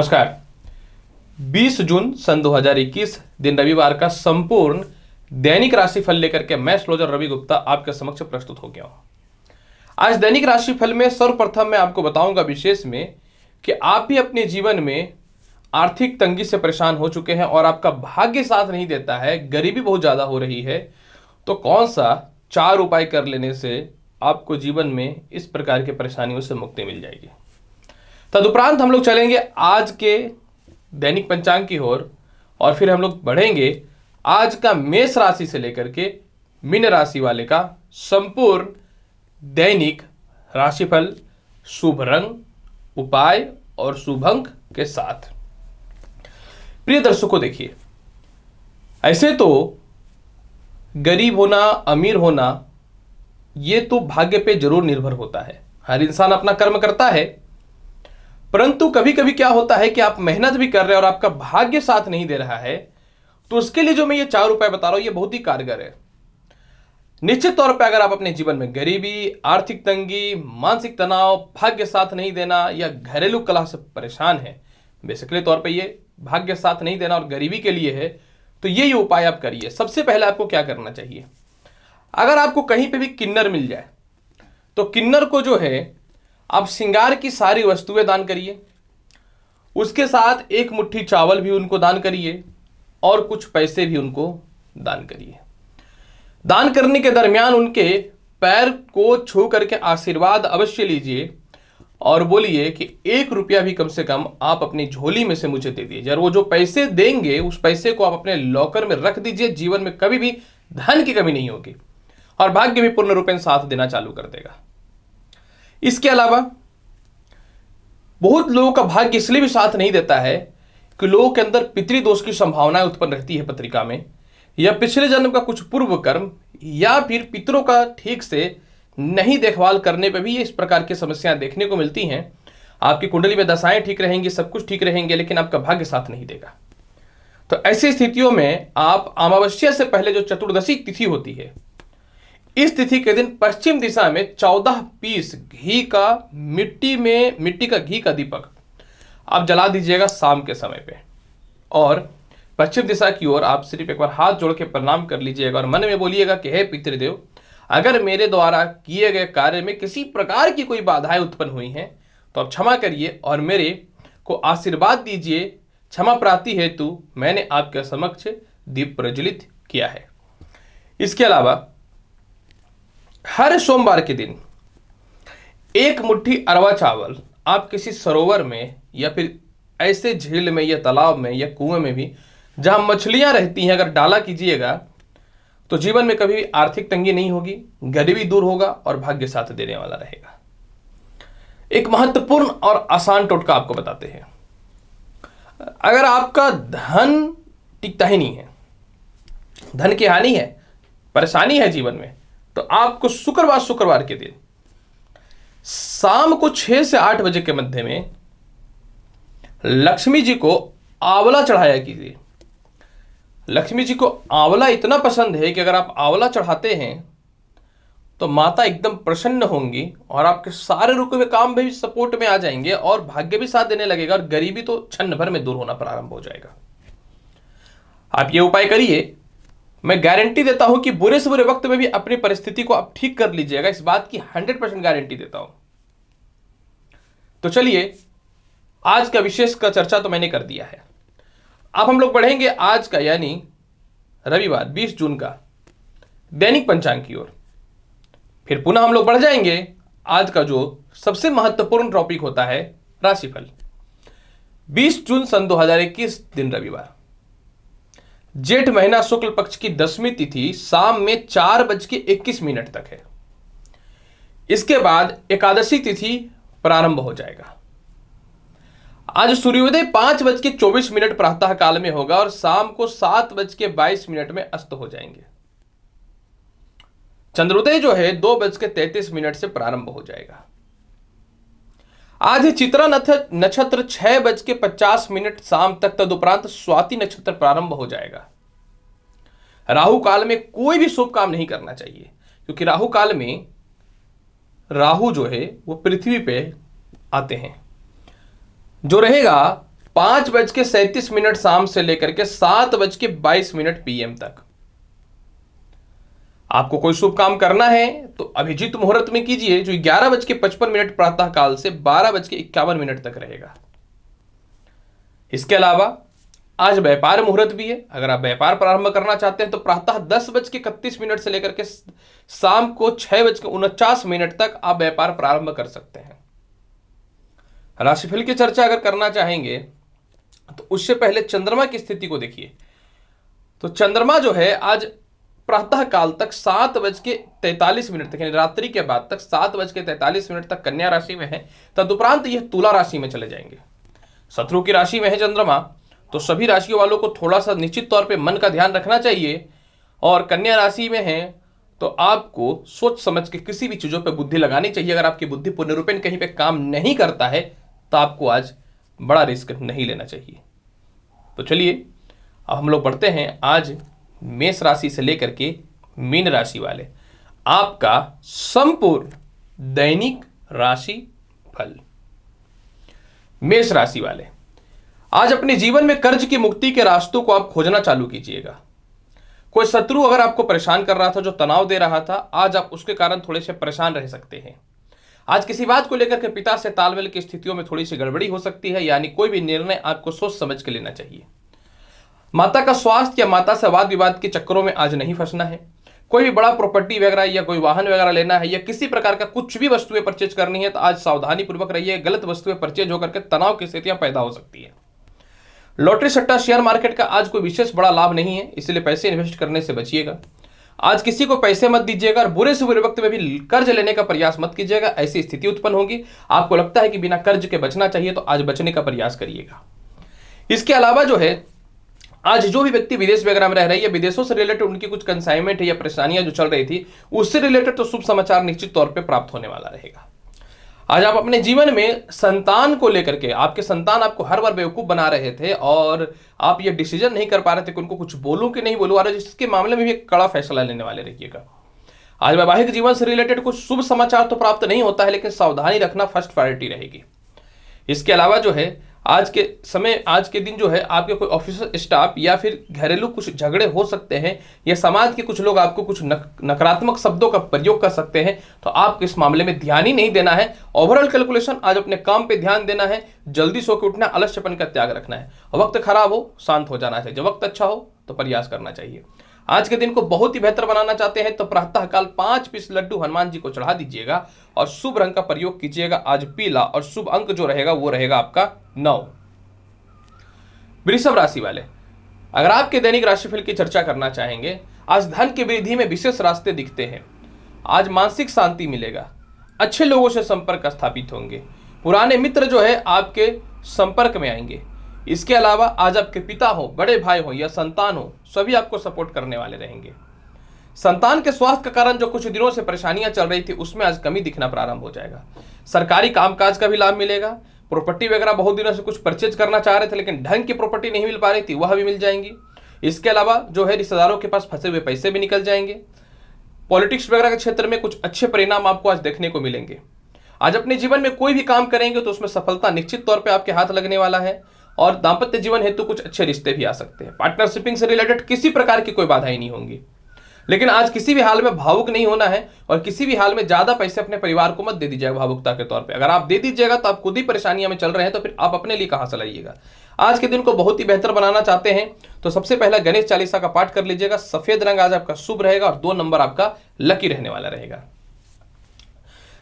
नमस्कार। 20 जून सन 2021 दिन रविवार का संपूर्ण दैनिक राशिफल लेकर के मैं एस्ट्रोलॉजर रवि गुप्ता आपके समक्ष प्रस्तुत हो गया हूं। आज दैनिक राशिफल में सर्वप्रथम मैं आपको बताऊंगा विशेष में कि आप भी अपने जीवन में आर्थिक तंगी से परेशान हो चुके हैं और आपका भाग्य साथ नहीं देता है, गरीबी बहुत ज्यादा हो रही है, तो कौन सा 4 उपाय कर लेने से आपको जीवन में इस प्रकार की परेशानियों से मुक्ति मिल जाएगी। तदुपरांत हम लोग चलेंगे आज के दैनिक पंचांग की ओर और फिर हम लोग बढ़ेंगे आज का मेष राशि से लेकर के मीन राशि वाले का संपूर्ण दैनिक राशिफल, शुभ रंग, उपाय और शुभ अंक के साथ। प्रिय दर्शकों, देखिए, ऐसे तो गरीब होना, अमीर होना, ये तो भाग्य पे जरूर निर्भर होता है। हर इंसान अपना कर्म करता है, परंतु कभी कभी क्या होता है कि आप मेहनत भी कर रहे हैं और आपका भाग्य साथ नहीं दे रहा है, तो उसके लिए जो मैं ये 4 उपाय बता रहा हूं, ये बहुत ही कारगर है। निश्चित तौर पे अगर आप अपने जीवन में गरीबी, आर्थिक तंगी, मानसिक तनाव, भाग्य साथ नहीं देना या घरेलू कलह से परेशान है, बेसिकली तौर पे ये भाग्य साथ नहीं देना और गरीबी के लिए है, तो ये उपाय आप करिए। सबसे पहले आपको क्या करना चाहिए, अगर आपको कहीं पे भी किन्नर मिल जाए तो किन्नर को जो है आप श्रृंगार की सारी वस्तुएं दान करिए, उसके साथ एक मुट्ठी चावल भी उनको दान करिए और कुछ पैसे भी उनको दान करिए। दान करने के दरमियान उनके पैर को छू करके आशीर्वाद अवश्य लीजिए और बोलिए कि 1 रुपया भी कम से कम आप अपनी झोली में से मुझे दे दीजिए, और वो जो पैसे देंगे उस पैसे को आप अपने लॉकर में रख दीजिए। जीवन में कभी भी धन की कमी नहीं होगी और भाग्य भी पूर्ण रूपेण साथ देना चालू कर देगा। इसके अलावा बहुत लोगों का भाग्य इसलिए भी साथ नहीं देता है कि लोगों के अंदर पितृदोष की संभावनाएं उत्पन्न रहती है पत्रिका में, या पिछले जन्म का कुछ पूर्व कर्म, या फिर पितरों का ठीक से नहीं देखभाल करने पर भी इस प्रकार की समस्याएं देखने को मिलती हैं। आपकी कुंडली में दशाएं ठीक रहेंगी, सब कुछ ठीक रहेंगे, लेकिन आपका भाग्य साथ नहीं देगा। तो ऐसी स्थितियों में आप अमावस्या से पहले जो चतुर्दशी तिथि होती है, इस तिथि के दिन पश्चिम दिशा में 14 पीस घी का मिट्टी का घी का दीपक आप जला दीजिएगा शाम के समय पे, और पश्चिम दिशा की ओर आप सिर्फ एक बार हाथ जोड़ के प्रणाम कर लीजिएगा और मन में बोलिएगा कि हे पितृदेव, अगर मेरे द्वारा किए गए कार्य में किसी प्रकार की कोई बाधाएं उत्पन्न हुई हैं तो आप क्षमा करिए और मेरे को आशीर्वाद दीजिए। क्षमा प्राप्ति हेतु मैंने आपके समक्ष दीप प्रज्वलित किया है। इसके अलावा हर सोमवार के दिन 1 मुट्ठी अरवा चावल आप किसी सरोवर में या फिर ऐसे झील में या तालाब में या कुएं में भी जहां मछलियां रहती हैं, अगर डाला कीजिएगा तो जीवन में कभी आर्थिक तंगी नहीं होगी, गरीबी दूर होगा और भाग्य साथ देने वाला रहेगा। एक महत्वपूर्ण और आसान टोटका आपको बताते हैं। अगर आपका धन टिकता ही नहीं है, धन की हानि है, परेशानी है जीवन में, तो आपको शुक्रवार के दिन शाम को 6 से 8 बजे के मध्य में लक्ष्मी जी को आंवला चढ़ाया कीजिए। लक्ष्मी जी को आंवला इतना पसंद है कि अगर आप आंवला चढ़ाते हैं तो माता एकदम प्रसन्न होंगी और आपके सारे रुके हुए काम भी सपोर्ट में आ जाएंगे और भाग्य भी साथ देने लगेगा और गरीबी तो क्षण भर में दूर होना प्रारंभ हो जाएगा। आप ये उपाय करिए, मैं गारंटी देता हूं कि बुरे से बुरे वक्त में भी अपनी परिस्थिति को आप ठीक कर लीजिएगा, इस बात की 100% गारंटी देता हूं। तो चलिए, आज का विशेष का चर्चा तो मैंने कर दिया है। अब हम लोग बढ़ेंगे आज का यानी रविवार 20 जून का दैनिक पंचांग की ओर। फिर पुनः हम लोग बढ़ जाएंगे आज का जो सबसे महत्वपूर्ण टॉपिक होता है, राशिफल। 20 जून सन 2021 दिन रविवार, जेठ महीना शुक्ल पक्ष की 10वीं तिथि शाम में 4:21 तक है। इसके बाद एकादशी तिथि प्रारंभ हो जाएगा। आज सूर्योदय 5:24 प्रातः काल में होगा और शाम को 7:22 में अस्त हो जाएंगे। चंद्रोदय जो है 2:33 से प्रारंभ हो जाएगा। आज चित्रा नक्षत्र 6:50 शाम तक, तदुपरांत स्वाति नक्षत्र प्रारंभ हो जाएगा। राहु काल में कोई भी शुभ काम नहीं करना चाहिए, क्योंकि राहु काल में राहु जो है वो पृथ्वी पे आते हैं। जो रहेगा 5:37 शाम से लेकर के 7:22 PM तक। आपको कोई शुभ काम करना है तो अभिजीत मुहूर्त में कीजिए, जो 11:55 प्रातः काल से 12:51 तक रहेगा। इसके अलावा आज व्यापार मुहूर्त भी है। अगर आप व्यापार प्रारंभ करना चाहते हैं तो प्रातः 10:31 से लेकर के शाम को 6:49 तक आप व्यापार प्रारंभ कर सकते हैं। राशिफल की चर्चा अगर करना चाहेंगे तो उससे पहले चंद्रमा की स्थिति को देखिए। तो चंद्रमा जो है आज प्रातः काल तक 7:43 तक, यानी रात्रि के बाद तक 7:43 तक कन्या राशि में है। तदुपरांत यह तुला राशि में चले जाएंगे। शत्रु की राशि में है चंद्रमा, तो सभी राशियों वालों को थोड़ा सा निश्चित तौर पे मन का ध्यान रखना चाहिए। और कन्या राशि में है तो आपको सोच समझ के किसी भी चीज़ों पे बुद्धि लगानी चाहिए। अगर आपकी बुद्धि पूर्ण रूपेण कहीं पे काम नहीं करता है तो आपको आज बड़ा रिस्क नहीं लेना चाहिए। तो चलिए अब हम लोग बढ़ते हैं आज मेष राशि से लेकर के मीन राशि वाले आपका संपूर्ण दैनिक राशि फल। मेष राशि वाले आज अपने जीवन में कर्ज की मुक्ति के रास्तों को आप खोजना चालू कीजिएगा। कोई शत्रु अगर आपको परेशान कर रहा था, जो तनाव दे रहा था, आज आप उसके कारण थोड़े से परेशान रह सकते हैं। आज किसी बात को लेकर के पिता से तालमेल की स्थितियों में थोड़ी सी गड़बड़ी हो सकती है, यानी कोई भी निर्णय आपको सोच समझ के लेना चाहिए। माता का स्वास्थ्य या माता से वाद विवाद के चक्करों में आज नहीं फंसना है। कोई भी बड़ा प्रॉपर्टी वगैरह या कोई वाहन वगैरह लेना है या किसी प्रकार का कुछ भी वस्तुएं परचेज करनी है तो आज सावधानी पूर्वक रहिए। गलत वस्तुएं परचेज होकर के तनाव की स्थितियां पैदा हो सकती है। लॉटरी सट्टा शेयर मार्केट का आज कोई विशेष बड़ा लाभ नहीं है, इसलिए पैसे इन्वेस्ट करने से बचिएगा। आज किसी को पैसे मत दीजिएगा और बुरे से बुरे वक्त में भी कर्ज लेने का प्रयास मत कीजिएगा। ऐसी स्थिति उत्पन्न होगी, आपको लगता है कि बिना कर्ज के बचना चाहिए तो आज बचने का प्रयास करिएगा। इसके अलावा जो है आज जो भी व्यक्ति विदेश वगैरह में रह रही है, विदेशों से रिलेटेड उनकी कुछ कंसाइनमेंट है या परेशानियां जो चल रही थी उससे रिलेटेड तो शुभ समाचार निश्चित तौर पे प्राप्त होने वाला रहेगा। आज आप अपने जीवन में संतान को लेकर के, आपके संतान आपको हर बार बेवकूफ बना रहे थे और आप ये डिसीजन नहीं कर पा रहे थे कि उनको कुछ बोलूं कि नहीं बोलूं, और जिसके मामले में भी एक कड़ा फैसला लेने वाले रहिएगा। आज वैवाहिक जीवन से रिलेटेड कुछ शुभ समाचार तो प्राप्त नहीं होता है, लेकिन सावधानी रखना फर्स्ट प्रायोरिटी रहेगी। इसके अलावा जो है आज के दिन जो है आपके कोई ऑफिसर स्टाफ या फिर घरेलू कुछ झगड़े हो सकते हैं या समाज के कुछ लोग आपको कुछ नकारात्मक शब्दों का प्रयोग कर सकते हैं, तो आपको इस मामले में ध्यान ही नहीं देना है। ओवरऑल कैलकुलेशन, आज अपने काम पे ध्यान देना है, जल्दी सो के उठना, आलस्यपन का त्याग रखना है। वक्त खराब हो शांत हो जाना चाहिए, जब वक्त अच्छा हो तो प्रयास करना चाहिए। आज के दिन को बहुत ही बेहतर बनाना चाहते हैं तो प्रातः काल 5 पीस लड्डू हनुमान जी को चढ़ा दीजिएगा और शुभ रंग का प्रयोग कीजिएगा आज पीला, और शुभ अंक जो रहेगा वो रहेगा आपका 9। वृषभ राशि वाले अगर आपके दैनिक राशिफल की चर्चा करना चाहेंगे, आज धन की वृद्धि में विशेष रास्ते दिखते हैं। आज मानसिक शांति मिलेगा, अच्छे लोगों से संपर्क स्थापित होंगे, पुराने मित्र जो है आपके संपर्क में आएंगे। इसके अलावा आज आपके पिता हो, बड़े भाई हो या संतान हो, सभी आपको सपोर्ट करने वाले रहेंगे। संतान के स्वास्थ्य का कारण जो कुछ दिनों से परेशानियां चल रही थी उसमें आज कमी दिखना प्रारंभ हो जाएगा। सरकारी कामकाज का भी लाभ मिलेगा। प्रॉपर्टी वगैरह बहुत दिनों से कुछ परचेज करना चाह रहे थे लेकिन ढंग की प्रॉपर्टी नहीं मिल पा रही थी, वह भी मिल जाएंगी। इसके अलावा जो है रिश्तेदारों के पास फंसे हुए पैसे भी निकल जाएंगे। पॉलिटिक्स वगैरह के क्षेत्र में कुछ अच्छे परिणाम आपको आज देखने को मिलेंगे। आज अपने जीवन में कोई भी काम करेंगे तो उसमें सफलता निश्चित तौर पर आपके हाथ लगने वाला है और दाम्पत्य जीवन हेतु कुछ अच्छे रिश्ते भी आ सकते हैं। पार्टनरशिपिंग से रिलेटेड किसी प्रकार की कोई बाधाएं नहीं होंगी। लेकिन आज किसी भी हाल में भावुक नहीं होना है और किसी भी हाल में ज्यादा पैसे अपने परिवार को मत दे दीजिएगा भावुकता के तौर पे। अगर आप दे दीजिएगा तो आप खुद ही परेशानियों में चल रहे हैं तो फिर आप अपने लिए कहां से लाइएगा। आज के दिन को बहुत ही बेहतर बनाना चाहते हैं तो सबसे पहला गणेश चालीसा का पाठ कर लीजिएगा। सफेद रंग आज आपका शुभ रहेगा और 2 नंबर आपका लकी रहने वाला रहेगा।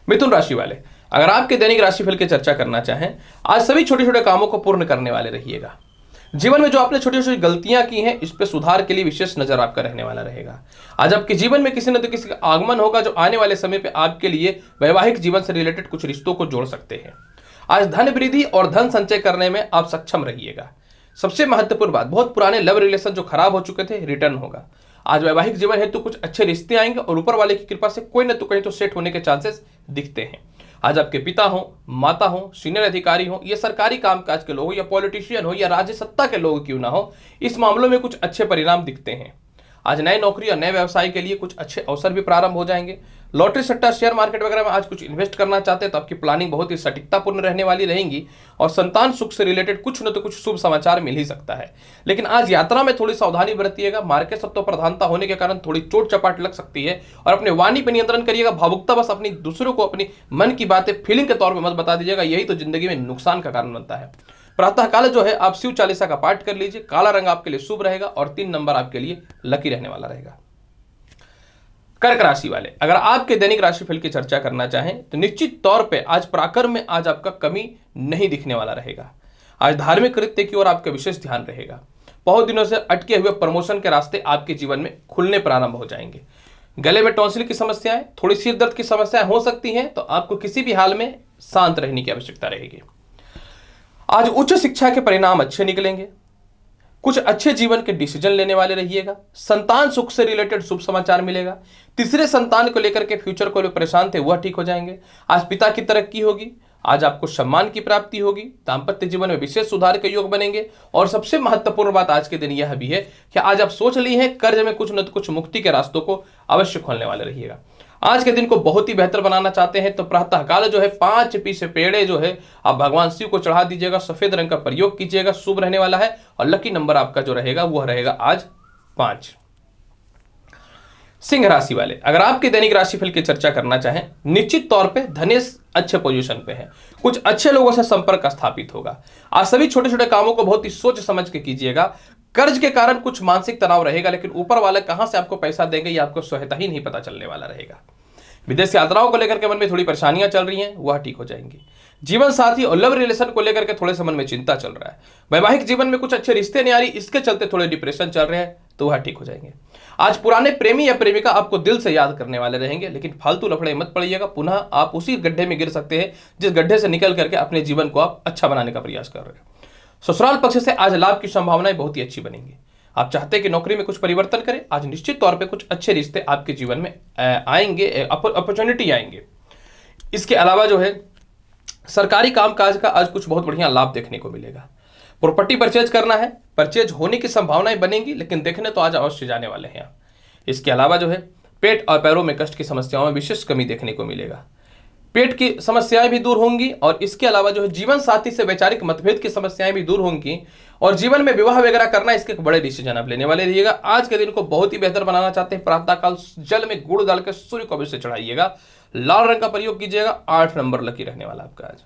मिथुन राशि वाले अगर आपके दैनिक राशिफल की चर्चा करना चाहें, आज सभी छोटे छोटे कामों को पूर्ण करने वाले रहिएगा। जीवन में जो आपने छोटी छोटी गलतियां की हैं इस पे सुधार के लिए विशेष नजर आपका रहने वाला रहेगा। आज आपके जीवन में किसी न तो किसी का आगमन होगा जो आने वाले समय पे आपके लिए वैवाहिक जीवन से रिलेटेड कुछ रिश्तों को जोड़ सकते हैं। आज धन वृद्धि और धन संचय करने में आप सक्षम रहिएगा। सबसे महत्वपूर्ण बात, बहुत पुराने लव रिलेशन जो खराब हो चुके थे रिटर्न होगा। आज वैवाहिक जीवन हेतु कुछ अच्छे रिश्ते आएंगे और ऊपर वाले की कृपा से कोई न तो कहीं तो सेट होने के चांसेस दिखते हैं। आज आपके पिता हो, माता हो, सीनियर अधिकारी हो, ये सरकारी कामकाज के लोग हो या पॉलिटिशियन हो या राज्य सत्ता के लोग क्यों ना हो, इस मामलों में कुछ अच्छे परिणाम दिखते हैं। आज नए नौकरी और नए व्यवसाय के लिए कुछ अच्छे अवसर भी प्रारंभ हो जाएंगे। लॉटरी, सट्टा, शेयर मार्केट वगैरह में आज कुछ इन्वेस्ट करना चाहते हैं तो आपकी प्लानिंग बहुत ही सटीकतापूर्ण रहने वाली रहेंगी और संतान सुख से रिलेटेड कुछ न तो कुछ शुभ समाचार मिल ही सकता है। लेकिन आज यात्रा में थोड़ी सावधानी बरतिएगा। मार्केट सत्व प्रधानता होने के कारण थोड़ी चोट चपाट लग सकती है और अपने वाणी पर नियंत्रण करिएगा। भावुकता बस अपनी दूसरों को अपनी मन की बातें फीलिंग के तौर पर मत बता दीजिएगा, यही तो जिंदगी में नुकसान का कारण बनता है। प्रातः काल जो है आप शिव चालीसा का पाठ कर लीजिए। काला रंग आपके लिए शुभ रहेगा और 3 नंबर आपके लिए लकी रहने वाला रहेगा। कर्क राशि वाले, अगर आपके दैनिक राशिफल की चर्चा करना चाहें तो निश्चित तौर पे आज पराक्रम में आज आपका कमी नहीं दिखने वाला रहेगा। आज धार्मिक कृत्य की ओर आपका विशेष ध्यान रहेगा। बहुत दिनों से अटके हुए प्रमोशन के रास्ते आपके जीवन में खुलने प्रारंभ हो जाएंगे। गले में टॉन्सिल की समस्याएं, थोड़ी सिर दर्द की समस्याएं हो सकती हैं, तो आपको किसी भी हाल में शांत रहने की आवश्यकता रहेगी। आज उच्च शिक्षा के परिणाम अच्छे निकलेंगे। कुछ अच्छे जीवन के डिसीजन लेने वाले रहिएगा। संतान सुख से रिलेटेड शुभ समाचार मिलेगा। तीसरे संतान को लेकर के फ्यूचर को परेशान थे वह ठीक हो जाएंगे। आज पिता की तरक्की होगी। आज आपको सम्मान की प्राप्ति होगी। दाम्पत्य जीवन में विशेष सुधार के योग बनेंगे। और सबसे महत्वपूर्ण बात आज के दिन यह भी है कि आज आप सोच ली हैं कर्ज में कुछ न कुछ मुक्ति के रास्तों को अवश्य खोलने वाले रहिएगा। आज के दिन को बहुत ही बेहतर बनाना चाहते हैं तो प्रातः काल जो है 5 पीसे पेड़े जो है आप भगवान शिव को चढ़ा दीजिएगा। सफेद रंग का प्रयोग कीजिएगा, शुभ रहने वाला है। और लकी नंबर आपका जो रहेगा वह रहेगा आज 5। सिंह राशि वाले, अगर आपके दैनिक राशिफल की चर्चा करना चाहें, निश्चित तौर पे धनेश अच्छे पोजीशन पे है। कुछ अच्छे लोगों से संपर्क स्थापित होगा। आज सभी छोटे छोटे कामों को बहुत ही सोच समझ के कीजिएगा। कर्ज के कारण कुछ मानसिक तनाव रहेगा, लेकिन ऊपर वाले कहां से आपको पैसा देंगे ये आपको स्वतः ही नहीं पता चलने वाला रहेगा। विदेश यात्राओं को लेकर के मन में थोड़ी परेशानियां चल रही हैं, वह ठीक हो जाएंगी। जीवन साथी और लव रिलेशन को लेकर के थोड़े से मन में चिंता चल रहा है। वैवाहिक जीवन में कुछ अच्छे रिश्ते नहीं आ रही, इसके चलते थोड़े डिप्रेशन चल रहे हैं, तो वह ठीक हो जाएंगे। आज पुराने प्रेमी या प्रेमिका आपको दिल से याद करने वाले रहेंगे, लेकिन फालतू लफड़े मत पड़िएगा। पुनः आप उसी गड्ढे में गिर सकते हैं जिस गड्ढे से निकल करके अपने जीवन को आप अच्छा बनाने का प्रयास कर रहे हैं। ससुराल पक्ष से आज लाभ की संभावनाएं बहुत ही अच्छी बनेंगी। आप चाहते हैं कि नौकरी में कुछ परिवर्तन करें, आज निश्चित तौर पे कुछ अच्छे रिश्ते आपके जीवन में आएंगे, अपॉर्चुनिटी आएंगे। इसके अलावा जो है सरकारी कामकाज का आज कुछ बहुत बढ़िया लाभ देखने को मिलेगा। प्रॉपर्टी परचेज करना है, परचेज होने की संभावनाएं बनेंगी, लेकिन देखने तो आज अवश्य जाने वाले हैं आप। इसके अलावा जो है पेट और पैरों में कष्ट की समस्याओं में विशेष कमी देखने को मिलेगा। पेट की समस्याएं भी दूर होंगी और इसके अलावा जो है जीवन साथी से वैचारिक मतभेद की समस्याएं भी दूर होंगी और जीवन में विवाह वगैरह करना, इसके बड़े डिसीजन आप लेने वाले रहिएगा। आज के दिन को बहुत ही बेहतर बनाना चाहते हैं, प्रातःकाल जल में गुड़ डाल के सूर्य को अवश्य चढ़ाइएगा। लाल रंग का प्रयोग कीजिएगा। 8 नंबर लकी रहने वाला आपका आज।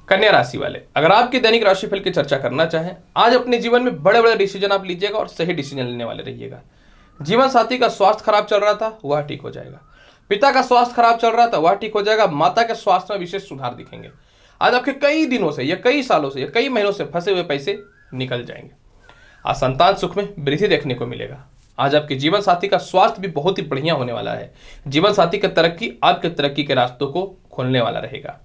कन्या राशि वाले, अगर आपके दैनिक राशिफल की चर्चा करना चाहें, आज अपने जीवन में बड़े बड़े डिसीजन आप लीजिएगा और सही डिसीजन लेने वाले रहिएगा। जीवन साथी का स्वास्थ्य खराब चल रहा था वह ठीक हो जाएगा। पिता का स्वास्थ्य खराब चल रहा था वह ठीक हो जाएगा। माता के स्वास्थ्य में विशेष सुधार दिखेंगे। आज आपके कई दिनों से या कई सालों से या कई महीनों से फंसे हुए पैसे निकल जाएंगे। आज संतान सुख में वृद्धि देखने को मिलेगा। आज आपके जीवन साथी का स्वास्थ्य भी बहुत ही बढ़िया होने वाला है। जीवन साथी की तरक्की आपके तरक्की के रास्तों को खोलने वाला रहेगा।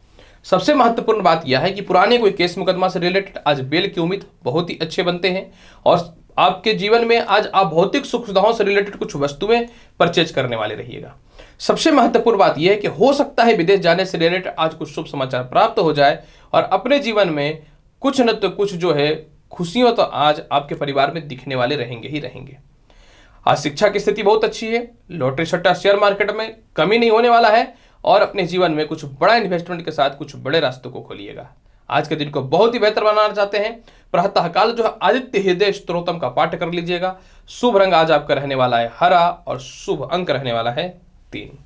सबसे महत्वपूर्ण बात यह है कि पुराने कोई केस मुकदमा से रिलेटेड आज बेल की उम्मीद बहुत ही अच्छे बनते हैं और आपके जीवन में आज आप भौतिक सुख सुविधाओं से रिलेटेड कुछ वस्तुएं परचेज करने वाले रहिएगा। सबसे महत्वपूर्ण बात यह है कि हो सकता है विदेश जाने से रिलेटेड आज कुछ शुभ समाचार प्राप्त हो जाए और अपने जीवन में कुछ न तो कुछ जो है खुशियों तो आज आपके परिवार में दिखने वाले रहेंगे ही रहेंगे। आज शिक्षा की स्थिति बहुत अच्छी है। लॉटरी सट्टा शेयर मार्केट में कमी नहीं होने वाला है और अपने जीवन में कुछ बड़ा इन्वेस्टमेंट के साथ कुछ बड़े रास्तों को खोलिएगा। आज के दिन को बहुत ही बेहतर बनाना चाहते हैं, प्रातःकाल जो है आदित्य हृदय स्तोत्रम का पाठ कर लीजिएगा। शुभ रंग आज आपका रहने वाला है हरा और शुभ अंक रहने वाला है 3।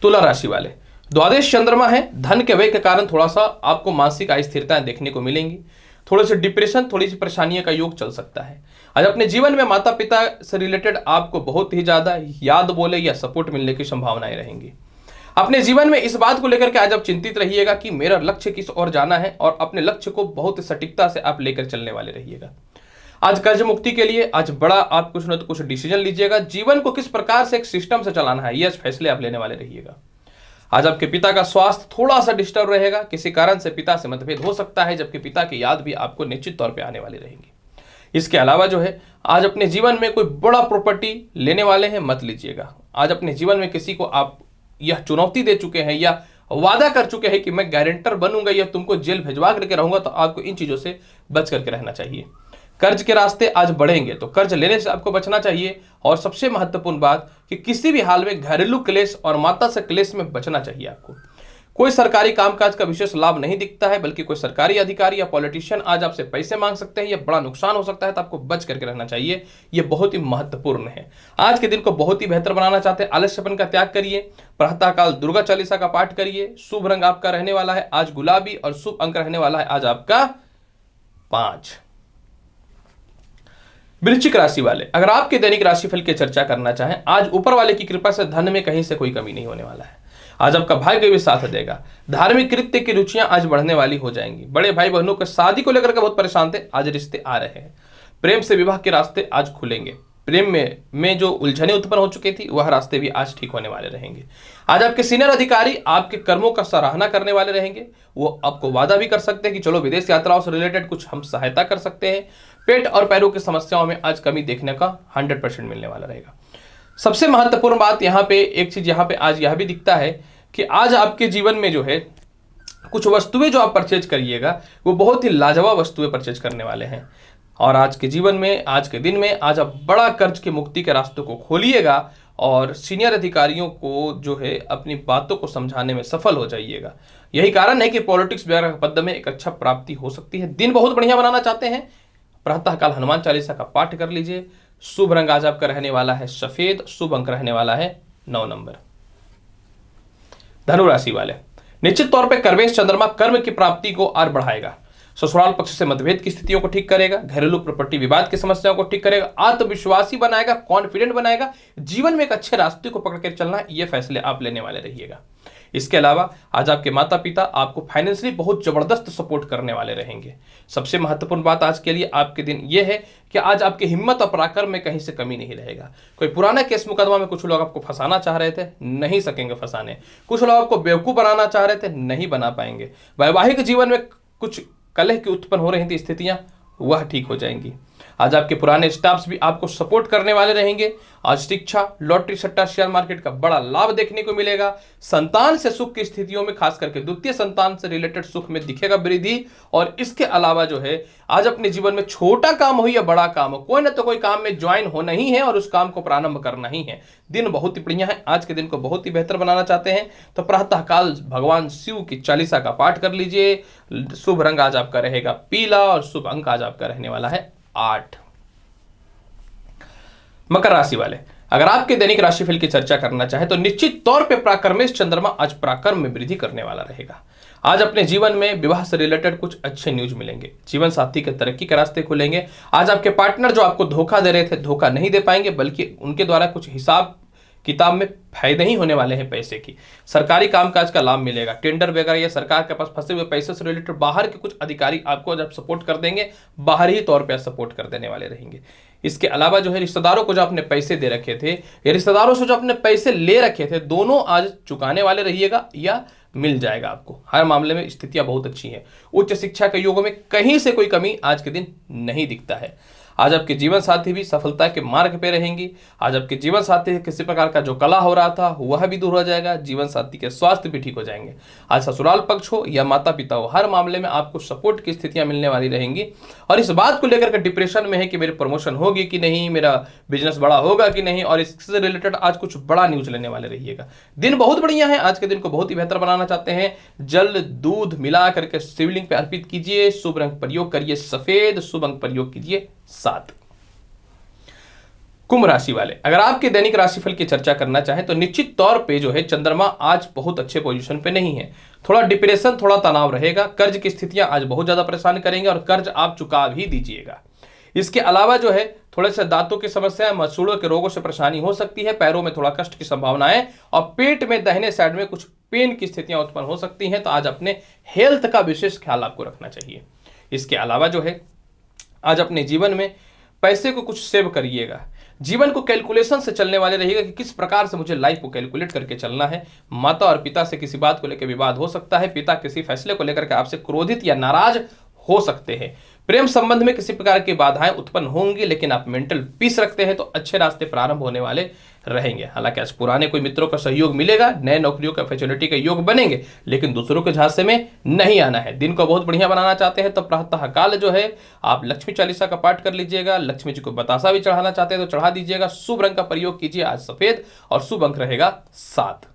तुला राशि वाले, द्वादश चंद्रमा है। धन के व्यय के कारण थोड़ा सा आपको मानसिक अस्थिरताएं देखने को मिलेंगी। थोड़े से डिप्रेशन, थोड़ी सी परेशानियों का योग चल सकता है। आज अपने जीवन में माता पिता से रिलेटेड आपको बहुत ही ज्यादा याद बोले या सपोर्ट मिलने की संभावनाएं रहेंगी। अपने जीवन में इस बात को लेकर के आज आप चिंतित रहिएगा कि मेरा लक्ष्य किस ओर जाना है और अपने लक्ष्य को बहुत सटीकता से आप लेकर चलने वाले रहिएगा। आज कर्ज मुक्ति के लिए आज बड़ा आप कुछ न तो कुछ डिसीजन लीजिएगा। जीवन को किस प्रकार से एक सिस्टम से चलाना है ये फैसले आप लेने वाले रहिएगा। आज आपके पिता का स्वास्थ्य थोड़ा सा डिस्टर्ब रहेगा। किसी कारण से पिता से मतभेद हो सकता है, जबकि पिता की याद भी आपको निश्चित तौर पर आने वाली रहेगी। इसके अलावा जो है आज अपने जीवन में कोई बड़ा प्रॉपर्टी लेने वाले हैं मत लीजिएगा। आज अपने जीवन में किसी को आप यह चुनौती दे चुके हैं या वादा कर चुके हैं कि मैं गारंटर बनूंगा या तुमको जेल भिजवा करके रहूंगा, तो आपको इन चीजों से बच करके रहना चाहिए। कर्ज के रास्ते आज बढ़ेंगे तो कर्ज लेने से आपको बचना चाहिए। और सबसे महत्वपूर्ण बात कि किसी भी हाल में घरेलू क्लेश और माता से क्लेश में बचना चाहिए आपको। कोई सरकारी कामकाज का विशेष लाभ नहीं दिखता है, बल्कि कोई सरकारी अधिकारी या पॉलिटिशियन आज आपसे पैसे मांग सकते हैं, यह बड़ा नुकसान हो सकता है, तो आपको बच करके रहना चाहिए। यह बहुत ही महत्वपूर्ण है। आज के दिन को बहुत ही बेहतर बनाना चाहते हैं, आलस्यपन का त्याग करिए, प्रातःकाल दुर्गा चालीसा का पाठ करिए। शुभ रंग आपका रहने वाला है आज गुलाबी और शुभ अंक रहने वाला है आज आपका 5। वृश्चिक राशि वाले, अगर आपके दैनिक राशिफल की चर्चा करना चाहें, आज ऊपर वाले की कृपा से धन में कहीं से कोई कमी नहीं होने वाला है। आज आपका भाग्य भी साथ देगा। धार्मिक कृत्य की रुचियां आज बढ़ने वाली हो जाएंगी। बड़े भाई बहनों के शादी को लेकर के बहुत परेशान थे, आज रिश्ते आ रहे हैं। प्रेम से विवाह के रास्ते आज खुलेंगे। प्रेम में जो उलझने उत्पन्न हो चुकी थी वह रास्ते भी आज ठीक होने वाले रहेंगे। आज आपके सीनियर अधिकारी आपके कर्मों का सराहना करने वाले रहेंगे। वो आपको वादा भी कर सकते हैं कि चलो विदेश यात्राओं से रिलेटेड कुछ हम सहायता कर सकते हैं। पेट और पैरों की समस्याओं में आज कमी देखने का 100% मिलने वाला रहेगा। सबसे महत्वपूर्ण बात यहाँ पे एक चीज यहाँ पे आज यह भी दिखता है कि आज आपके जीवन में जो है कुछ वस्तुएं जो आप परचेज करिएगा वो बहुत ही लाजवाब वस्तुएं परचेज करने वाले हैं। और आज के जीवन में, आज के दिन में आज आप बड़ा कर्ज की मुक्ति के रास्ते को खोलिएगा और सीनियर अधिकारियों को जो है अपनी बातों को समझाने में सफल हो जाइएगा। यही कारण है कि पॉलिटिक्स वगैरह के पद में एक अच्छा प्राप्ति हो सकती है। दिन बहुत बढ़िया बनाना चाहते हैं, प्रातःकाल हनुमान चालीसा का पाठ कर लीजिए। शुभ रंग आज आपका रहने वाला है सफेद, शुभ अंक रहने वाला है 9 नंबर। धनु राशि वाले, निश्चित तौर पे कर्मेश चंद्रमा कर्म की प्राप्ति को और बढ़ाएगा। ससुराल पक्ष से मतभेद की स्थितियों को ठीक करेगा। घरेलू प्रॉपर्टी विवाद की समस्याओं को ठीक करेगा। आत्मविश्वासी बनाएगा, कॉन्फिडेंट बनाएगा। जीवन में एक अच्छे रास्ते को पकड़ कर चलना, ये फैसले आप लेने वाले रहिएगा। इसके अलावा आज आपके माता पिता आपको फाइनेंशियली बहुत जबरदस्त सपोर्ट करने वाले रहेंगे। सबसे महत्वपूर्ण बात आज के लिए आपके दिन यह है कि आज आपकी हिम्मत और पराक्रम में कहीं से कमी नहीं रहेगा। कोई पुराना केस मुकदमा में कुछ लोग आपको फंसाना चाह रहे थे, नहीं सकेंगे फंसाने। कुछ लोग आपको बेवकूफ बनाना चाह रहे थे, नहीं बना पाएंगे। वैवाहिक जीवन में कुछ कलह की उत्पन्न हो रही थी स्थितियां, वह ठीक हो जाएंगी। आज आपके पुराने स्टाफ्स भी आपको सपोर्ट करने वाले रहेंगे। आज शिक्षा, लॉटरी, सट्टा, शेयर मार्केट का बड़ा लाभ देखने को मिलेगा। संतान से सुख की स्थितियों में, खास करके द्वितीय संतान से रिलेटेड सुख में दिखेगा वृद्धि। और इसके अलावा जो है आज अपने जीवन में छोटा काम हो या बड़ा काम हो, कोई ना तो कोई काम में ज्वाइन होना ही है और उस काम को प्रारंभ करना ही है। दिन बहुत ही बढ़िया है। आज के दिन को बहुत ही बेहतर बनाना चाहते हैं तो प्रातःकाल भगवान शिव की चालीसा का पाठ कर लीजिए। शुभ रंग आज आपका रहेगा पीला और शुभ अंक आज आपका रहने वाला है 8। मकर राशि वाले, अगर आपके दैनिक राशिफल की चर्चा करना चाहे तो निश्चित तौर पे पराक्रमेश चंद्रमा आज पराक्रम में वृद्धि करने वाला रहेगा। आज अपने जीवन में विवाह से रिलेटेड कुछ अच्छे न्यूज मिलेंगे। जीवन साथी के तरक्की के रास्ते खुलेंगे। आज आपके पार्टनर जो आपको धोखा दे रहे थे, धोखा नहीं दे पाएंगे, बल्कि उनके द्वारा कुछ हिसाब किताब में फायदे ही होने वाले हैं पैसे की। सरकारी कामकाज का लाभ मिलेगा। टेंडर वगैरह या सरकार के पास फंसे हुए पैसे से रिलेटेड बाहर के कुछ अधिकारी आपको जब सपोर्ट कर देंगे, बाहरी तौर पे सपोर्ट कर देने वाले रहेंगे। इसके अलावा जो है रिश्तेदारों को जो अपने पैसे दे रखे थे या रिश्तेदारों से जो अपने पैसे ले रखे थे, दोनों आज चुकाने वाले रहिएगा या मिल जाएगा आपको। हर मामले में स्थितियां बहुत अच्छी हैं। उच्च शिक्षा के युगों में कहीं से कोई कमी आज के दिन नहीं दिखता है। आज आपके जीवन साथी भी सफलता के मार्ग पे रहेंगी। आज आपके जीवन साथी किसी प्रकार का जो कला हो रहा था वह भी दूर हो जाएगा। जीवन साथी के स्वास्थ्य भी ठीक हो जाएंगे। आज ससुराल पक्ष हो या माता पिता हो, हर मामले में आपको सपोर्ट की स्थितियां मिलने वाली रहेंगी। और इस बात को लेकर के डिप्रेशन में है कि मेरी प्रमोशन होगी कि नहीं, मेरा बिजनेस बड़ा होगा कि नहीं, और इससे रिलेटेड आज कुछ बड़ा न्यूज लेने वाले रहिएगा। दिन बहुत बढ़िया है। आज के दिन को बहुत ही बेहतर बनाना चाहते हैं, जल दूध मिला करके शिवलिंग पे अर्पित कीजिए। शुभ रंग प्रयोग करिए सफेद, शुभ अंक प्रयोग कीजिए 7। कुंभ राशि वाले, अगर आपके दैनिक राशिफल की चर्चा करना चाहें तो निश्चित तौर पे जो है चंद्रमा आज बहुत अच्छे पोजीशन पे नहीं है। थोड़ा डिप्रेशन, थोड़ा तनाव रहेगा। कर्ज की स्थितियां आज बहुत ज्यादा परेशान करेंगे और कर्ज आप चुका भी दीजिएगा। इसके अलावा जो है थोड़े से दांतों की समस्या, मसूड़ों के रोगों से परेशानी हो सकती है। पैरों में थोड़ा कष्ट की संभावना है और पेट में दाहिने साइड में कुछ पेन की स्थितियां उत्पन्न हो सकती हैं। तो आज अपने हेल्थ का विशेष ख्याल आपको रखना चाहिए। इसके अलावा जो है आज अपने जीवन में पैसे को कुछ सेव करिएगा। जीवन को कैलकुलेशन से चलने वाले रहिएगा कि किस प्रकार से मुझे लाइफ को कैलकुलेट करके चलना है। माता और पिता से किसी बात को लेकर विवाद हो सकता है। पिता किसी फैसले को लेकर के आपसे क्रोधित या नाराज हो सकते हैं। प्रेम संबंध में किसी प्रकार की बाधाएं उत्पन्न होंगी, लेकिन आप मेंटल पीस रखते हैं तो अच्छे रास्ते प्रारंभ होने वाले रहेंगे। हालांकि आज पुराने कोई मित्रों का सहयोग मिलेगा, नए नौकरियों का अपॉर्चुनिटी के योग बनेंगे, लेकिन दूसरों के झांसे में नहीं आना है। दिन को बहुत बढ़िया बनाना चाहते हैं तो प्रातः काल जो है आप लक्ष्मी चालीसा का पाठ कर लीजिएगा। लक्ष्मी जी को बतासा भी चढ़ाना चाहते हैं तो चढ़ा दीजिएगा। शुभ रंग का प्रयोग कीजिए आज सफेद, और शुभ अंक रहेगा 7।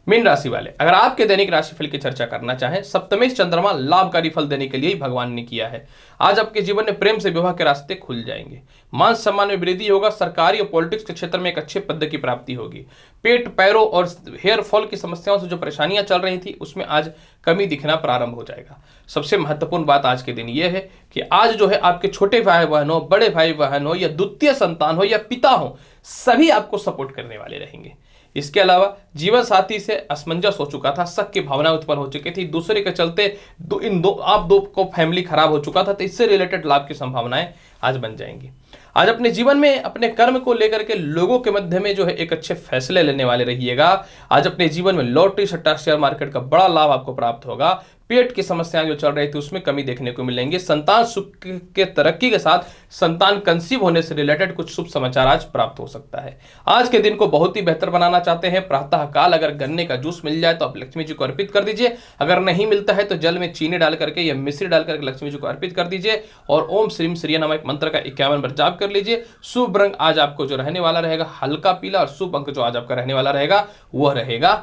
मीन राशि वाले, अगर आपके दैनिक राशिफल की चर्चा करना चाहें, सप्तमेश चंद्रमा लाभकारी फल देने के लिए ही भगवान ने किया है। आज आपके जीवन में प्रेम से विवाह के रास्ते खुल जाएंगे, मान सम्मान में वृद्धि होगा, सरकारी और पॉलिटिक्स के क्षेत्र में एक अच्छे पद की प्राप्ति होगी। पेट, पैरों और हेयर फॉल की समस्याओं से जो परेशानियां चल रही थी उसमें आज कमी दिखना प्रारंभ हो जाएगा। सबसे महत्वपूर्ण बात आज के दिन यह है कि आज जो है आपके छोटे भाई बहन हो, बड़े भाई बहन हो, या द्वितीय संतान हो या पिता हो, सभी आपको सपोर्ट करने वाले रहेंगे। इसके अलावा जीवन साथी से असमंजस हो चुका था, शक की भावना उत्पन्न हो चुकी थी, दूसरे के चलते आप दो को फैमिली खराब हो चुका था, तो इससे रिलेटेड लाभ की संभावनाएं आज बन जाएंगी। आज अपने जीवन में अपने कर्म को लेकर के लोगों के मध्य में जो है एक अच्छे फैसले लेने वाले रहिएगा। आज अपने जीवन में लॉटरी, सट्टा, शेयर मार्केट का बड़ा लाभ आपको प्राप्त होगा। पेट की समस्याएं जो चल रही थी उसमें कमी देखने को मिलेंगे। संतान सुख के तरक्की के साथ संतान कंसीव होने से रिलेटेड कुछ शुभ समाचार आज प्राप्त हो सकता है। आज के दिन को बहुत ही बेहतर बनाना चाहते हैं, प्रातः काल अगर गन्ने का जूस मिल जाए तो आप लक्ष्मी जी को अर्पित कर दीजिए। अगर नहीं मिलता है तो जल में चीनी डाल करके या मिश्री डाल करके लक्ष्मी जी को अर्पित कर दीजिए, और ओम श्रीम श्री नामक मंत्र का 51 बार जाप कर लीजिए। शुभ रंग आज आपको जो रहने वाला रहेगा हल्का पीला, और शुभ अंक जो आज आपका रहने वाला रहेगा वह रहेगा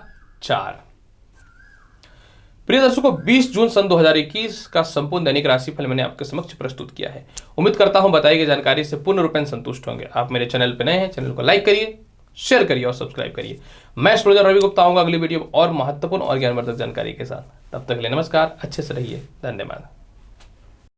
4। प्रिय दर्शकों, 20 जून सन 2021 का संपूर्ण दैनिक राशिफल मैंने आपके समक्ष प्रस्तुत किया है। उम्मीद करता हूं बताई गई जानकारी से पूर्ण रूपेण संतुष्ट होंगे। आप मेरे चैनल पर नए हैं, चैनल को लाइक करिए, शेयर करिए और सब्सक्राइब करिए। मैं एस्ट्रोलॉजर रवि गुप्ता आऊंगा अगली वीडियो और महत्वपूर्ण और ज्ञानवर्धक जानकारी के साथ। तब तक के लिए नमस्कार, अच्छे से रहिए, धन्यवाद।